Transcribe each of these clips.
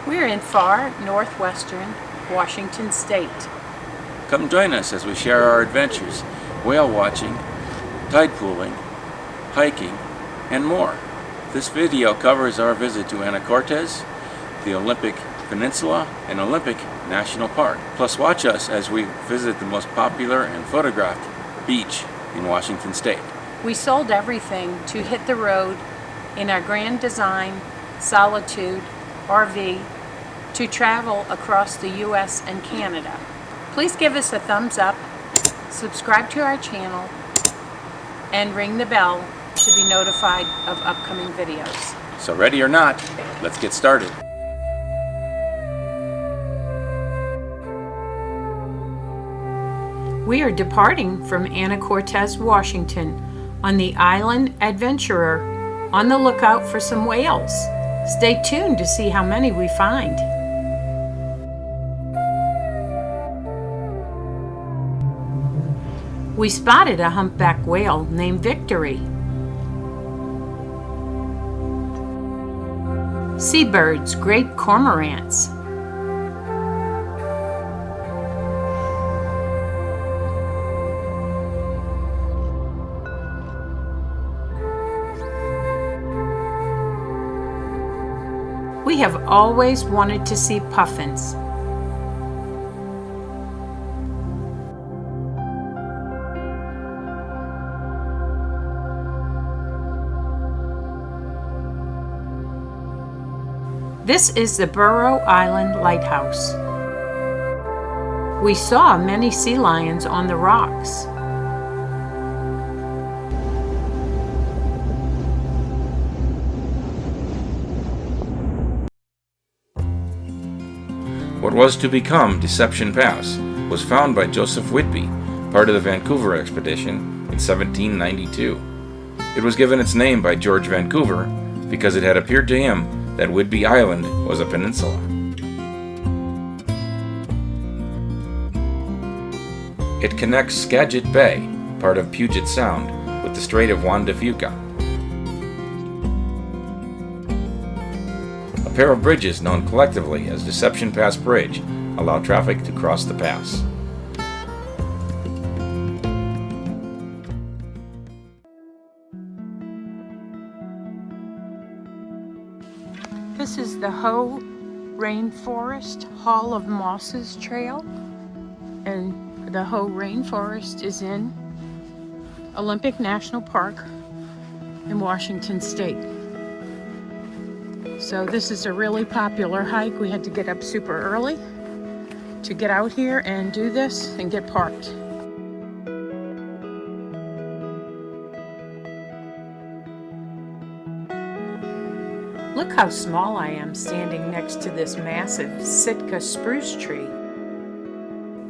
We're in far northwestern Washington State. Come join us as we share our adventures, whale watching, tide pooling, hiking, and more. This video covers our visit to Anacortes, the Olympic Peninsula, and Olympic National Park. Plus watch us as we visit the most popular and photographed beach in Washington State. We sold everything to hit the road in our Grand Design Solitude RV to travel across the US and Canada. Please give us a thumbs up, subscribe to our channel, and ring the bell to be notified of upcoming videos. So ready or not, let's get started. We are departing from Anacortes, Washington on the Island Adventurer, on the lookout for some whales. Stay tuned to see how many we find. We spotted a humpback whale named Victory. Seabirds, great cormorants. We have always wanted to see puffins. This is the Burrow Island Lighthouse. We saw many sea lions on the rocks. What was to become Deception Pass was found by Joseph Whitby, part of the Vancouver expedition, in 1792. It was given its name by George Vancouver because it had appeared to him that Whidbey Island was a peninsula. It connects Skagit Bay, part of Puget Sound, with the Strait of Juan de Fuca. A pair of bridges known collectively as Deception Pass Bridge allow traffic to cross the pass. This is the Hoh Rainforest Hall of Mosses Trail, and the Hoh Rainforest is in Olympic National Park in Washington State. So this is a really popular hike. We had to get up super early to get out here and do this and get parked. Look how small I am standing next to this massive Sitka spruce tree.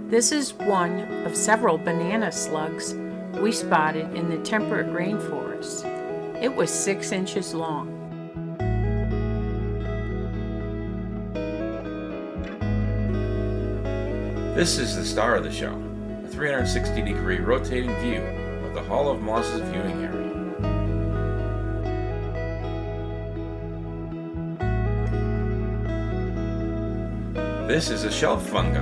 This is one of several banana slugs we spotted in the temperate rainforest. It was 6 inches long. This is the star of the show, a 360-degree rotating view of the Hall of Mosses viewing area. This is a shelf fungi.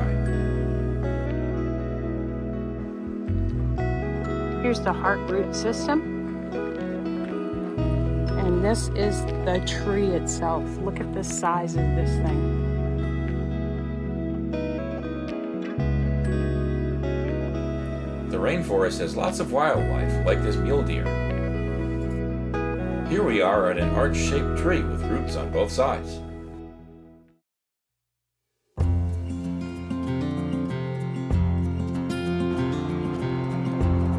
Here's the heart root system. And this is the tree itself. Look at the size of this thing. The rainforest has lots of wildlife, like this mule deer. Here we are at an arch-shaped tree with roots on both sides.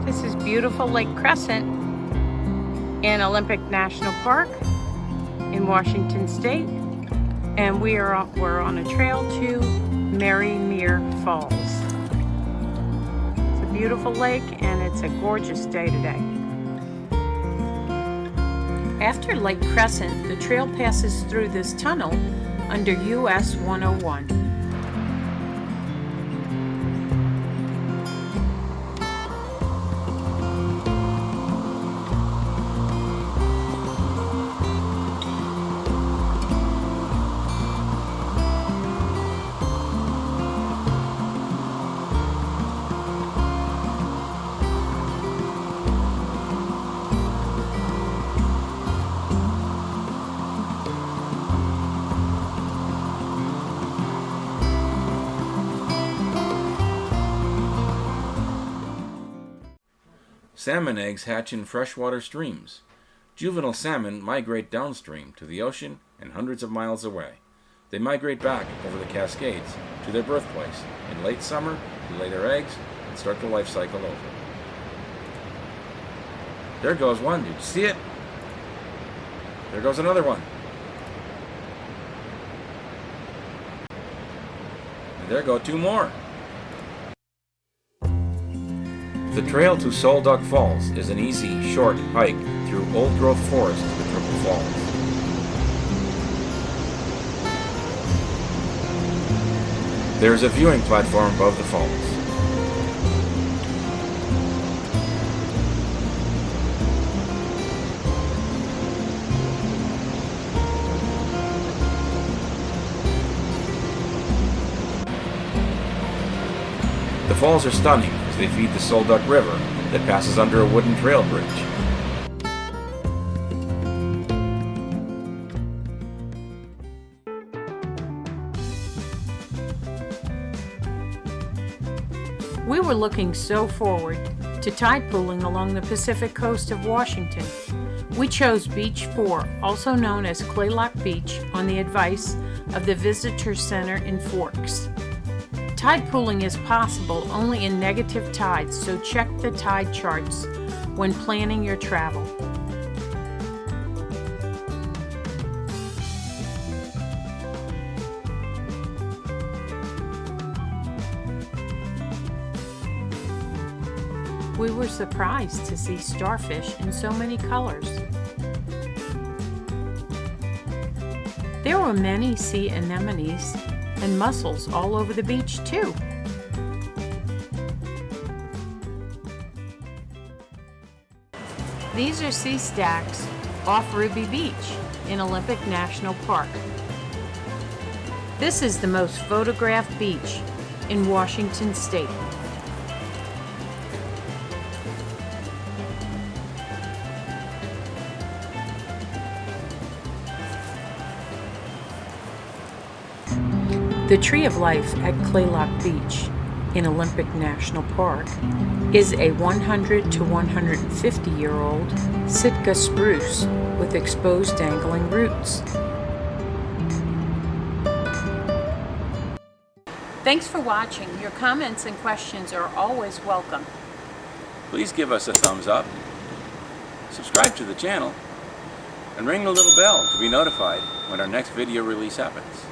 This is beautiful Lake Crescent in Olympic National Park in Washington State. And we're on a trail to Merrymeer Falls. Beautiful lake, and it's a gorgeous day today. After Lake Crescent, the trail passes through this tunnel under US 101. Salmon eggs hatch in freshwater streams. Juvenile salmon migrate downstream to the ocean and hundreds of miles away. They migrate back over the Cascades to their birthplace in late summer to lay their eggs and start the life cycle over. There goes one. Did you see it? There goes another one. And there go two more. The trail to Sole Duck Falls is an easy, short hike through old-growth forest to the Triple Falls. There is a viewing platform above the falls. The falls are stunning as they feed the Sole Duck River that passes under a wooden trail bridge. We were looking so forward to tide pooling along the Pacific coast of Washington. We chose Beach 4, also known as Claylock Beach, on the advice of the Visitor Center in Forks. Tide pooling is possible only in negative tides, so check the tide charts when planning your travel. We were surprised to see starfish in so many colors. There were many sea anemones and mussels all over the beach too. These are sea stacks off Ruby Beach in Olympic National Park. This is the most photographed beach in Washington State. The Tree of Life at Claylock Beach in Olympic National Park is a 100 to 150-year-old Sitka spruce with exposed dangling roots. Thanks for watching. Your comments and questions are always welcome. Please give us a thumbs up, subscribe to the channel, and ring the little bell to be notified when our next video release happens.